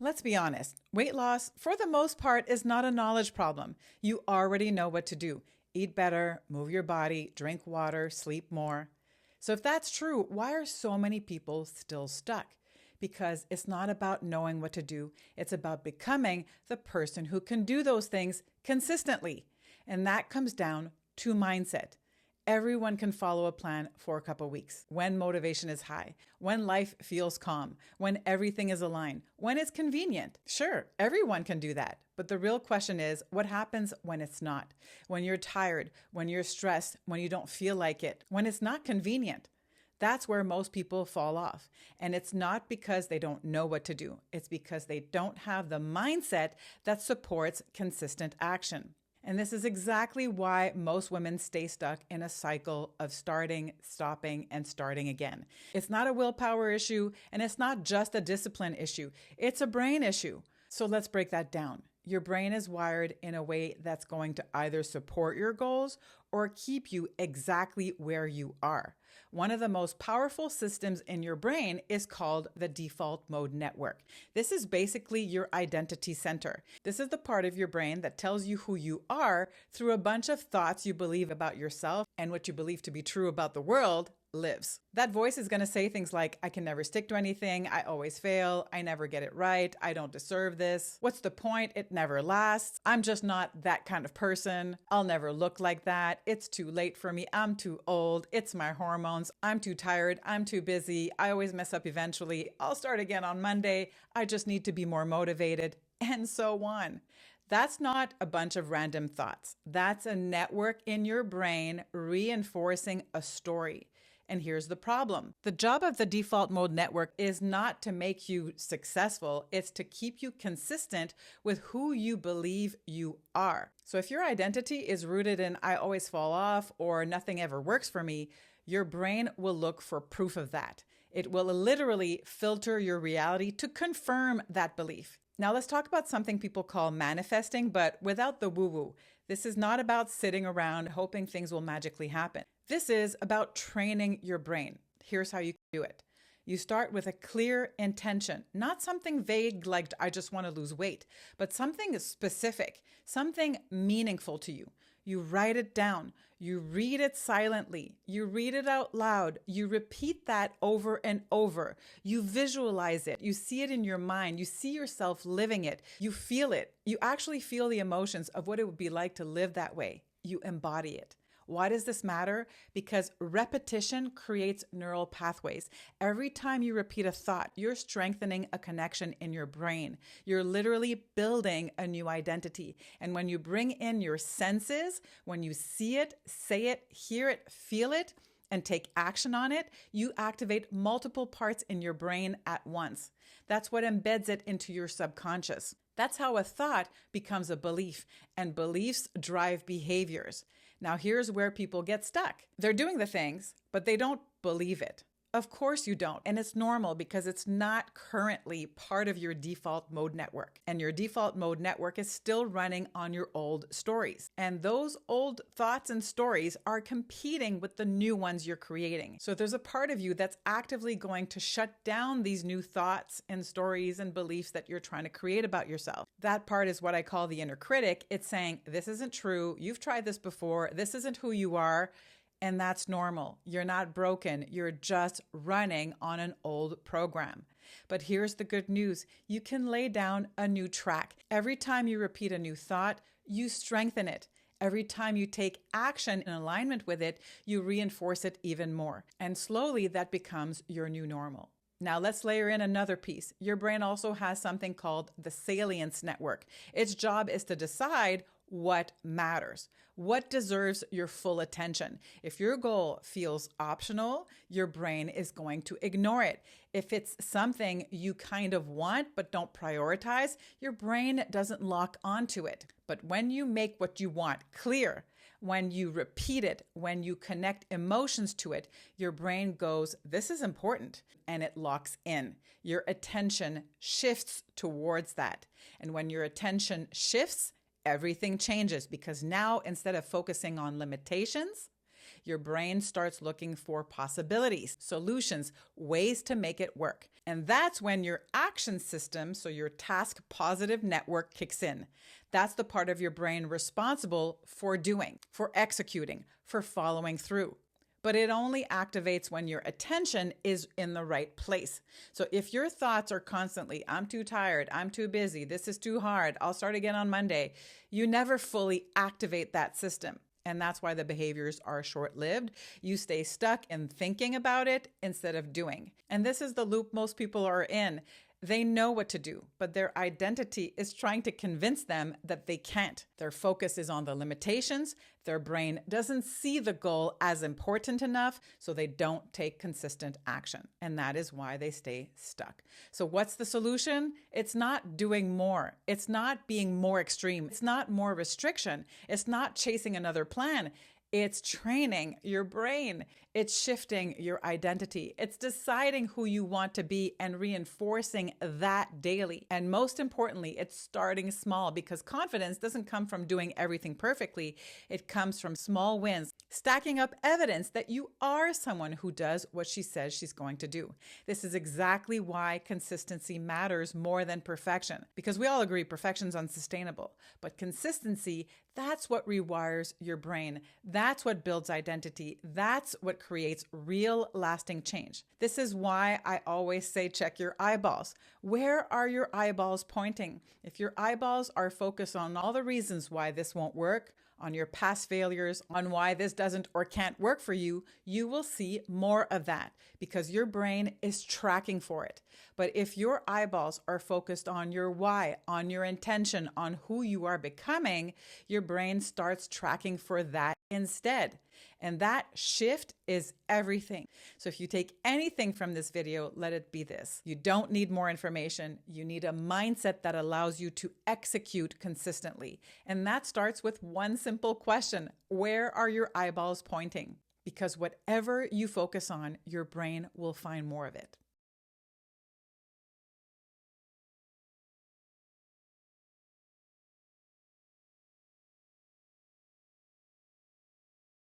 Let's be honest, weight loss, for the most part, is not a knowledge problem. You already know what to do. Eat better, move your body, drink water, sleep more. So, if that's true, why are so many people still stuck? Because it's not about knowing what to do, it's about becoming the person who can do those things consistently. And that comes down to mindset. Everyone can follow a plan for a couple weeks when motivation is high, when life feels calm, when everything is aligned, when it's convenient. Sure, everyone can do that. But the real question is, what happens when it's not? When you're tired, when you're stressed, when you don't feel like it, when it's not convenient? That's where most people fall off. And it's not because they don't know what to do. It's because they don't have the mindset that supports consistent action. And this is exactly why most women stay stuck in a cycle of starting, stopping, and starting again. It's not a willpower issue, and it's not just a discipline issue. It's a brain issue. So let's break that down. Your brain is wired in a way that's going to either support your goals or keep you exactly where you are. One of the most powerful systems in your brain is called the default mode network. This is basically your identity center. This is the part of your brain that tells you who you are through a bunch of thoughts you believe about yourself and what you believe to be true about the world lives. That voice is going to say things like, I can never stick to anything, I always fail, I never get it right, I don't deserve this, what's the point, it never lasts, I'm just not that kind of person, I'll never look like that, it's too late for me, I'm too old, it's my hormones, I'm too tired, I'm too busy, I always mess up eventually, I'll start again on Monday, I just need to be more motivated, and so on. That's not a bunch of random thoughts. That's a network in your brain reinforcing a story. And here's the problem. The job of the default mode network is not to make you successful. It's to keep you consistent with who you believe you are. So if your identity is rooted in I always fall off or nothing ever works for me, your brain will look for proof of that. It will literally filter your reality to confirm that belief. Now let's talk about something people call manifesting, but without the woo-woo. This is not about sitting around hoping things will magically happen. This is about training your brain. Here's how you do it. You start with a clear intention, not something vague like I just want to lose weight, but something specific, something meaningful to you. You write it down. You read it silently. You read it out loud. You repeat that over and over. You visualize it. You see it in your mind. You see yourself living it. You feel it. You actually feel the emotions of what it would be like to live that way. You embody it. Why does this matter? Because repetition creates neural pathways. Every time you repeat a thought, you're strengthening a connection in your brain. You're literally building a new identity. And when you bring in your senses, when you see it, say it, hear it, feel it, and take action on it, you activate multiple parts in your brain at once. That's what embeds it into your subconscious. That's how a thought becomes a belief, and beliefs drive behaviors. Now, here's where people get stuck. They're doing the things, but they don't believe it. Of course you don't. And it's normal because it's not currently part of your default mode network. And your default mode network is still running on your old stories. And those old thoughts and stories are competing with the new ones you're creating. So there's a part of you that's actively going to shut down these new thoughts and stories and beliefs that you're trying to create about yourself. That part is what I call the inner critic. It's saying, this isn't true. You've tried this before. This isn't who you are. And that's normal. You're not broken. You're just running on an old program. But here's the good news. You can lay down a new track. Every time you repeat a new thought, you strengthen it. Every time you take action in alignment with it, you reinforce it even more. And slowly that becomes your new normal. Now let's layer in another piece. Your brain also has something called the salience network. Its job is to decide what matters, what deserves your full attention. If your goal feels optional, your brain is going to ignore it. If it's something you kind of want but don't prioritize, your brain doesn't lock onto it. But when you make what you want clear, when you repeat it, when you connect emotions to it, your brain goes, this is important, and it locks in. Your attention shifts towards that. And when your attention shifts, everything changes because now instead of focusing on limitations, your brain starts looking for possibilities, solutions, ways to make it work. And that's when your action system, so your task positive network, kicks in. That's the part of your brain responsible for doing, for executing, for following through. But it only activates when your attention is in the right place. So if your thoughts are constantly, I'm too tired, I'm too busy, this is too hard, I'll start again on Monday, you never fully activate that system. And that's why the behaviors are short-lived. You stay stuck in thinking about it instead of doing. And this is the loop most people are in. They know what to do, but their identity is trying to convince them that they can't. Their focus is on the limitations. Their brain doesn't see the goal as important enough, so they don't take consistent action. And that is why they stay stuck. So what's the solution? It's not doing more. It's not being more extreme. It's not more restriction. It's not chasing another plan. It's training your brain. It's shifting your identity. It's deciding who you want to be and reinforcing that daily. And most importantly, it's starting small, because confidence doesn't come from doing everything perfectly. It comes from small wins, stacking up evidence that you are someone who does what she says she's going to do. This is exactly why consistency matters more than perfection, because we all agree perfection's unsustainable. But consistency, that's what rewires your brain. That's what builds identity. That's what creates real lasting change. This is why I always say check your eyeballs. Where are your eyeballs pointing? If your eyeballs are focused on all the reasons why this won't work, on your past failures, on why this doesn't or can't work for you, you will see more of that because your brain is tracking for it. But if your eyeballs are focused on your why, on your intention, on who you are becoming, your brain starts tracking for that instead. And that shift is everything. So if you take anything from this video, let it be this. You don't need more information. You need a mindset that allows you to execute consistently. And that starts with one simple question. Where are your eyeballs pointing? Because whatever you focus on, your brain will find more of it.